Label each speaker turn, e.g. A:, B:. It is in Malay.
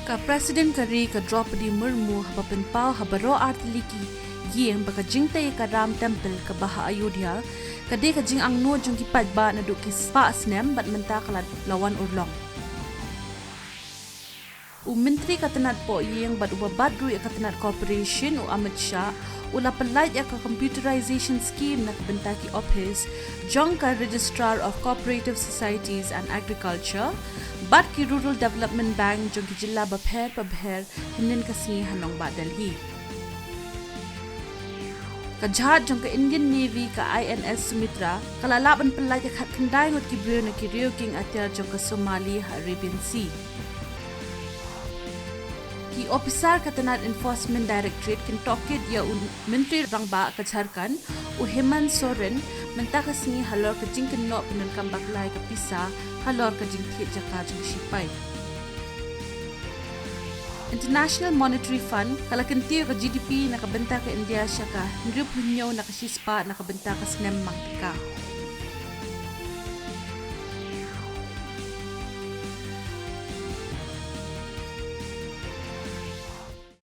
A: Ka Presiden Kari ka Draupadi Murmu habapenpau habaro artiliki yang baka jingtay ka Ram Temple ka Baha Ayodhya kade ka jing ang no jung kipat ba na duki spa snem bat menta kalat lawan urlong. Menteri katanat po yang bat ubabadru ya katanat corporation u Amit Shah ula pelait ya ka computerization scheme na kabentaki office jong ka Registrar of Cooperative Societies and Agriculture bat ki Rural Development Bank jong ki jilla bapher hinin kasi hanong ba Delhi. Kajahat jong ka Indian Navy ka INS Sumitra kalalaban pelait ya kat kendai ngot ki brio na ki Rio King atyar jong ka Somali Arabian Sea. Ki Officer Katanat Enforcement Directorate kintokit ya Menteri Rangba ka Jharkhand u Hemant Soren menta kasni halor ka jingken no penun kambak lai ka pisa halor ka jingkit jaka jung sipai. International Monetary Fund kalakentir ka GDP nakabenta ka India siya ka 10 na kasispa nakabenta ka snem mangtika.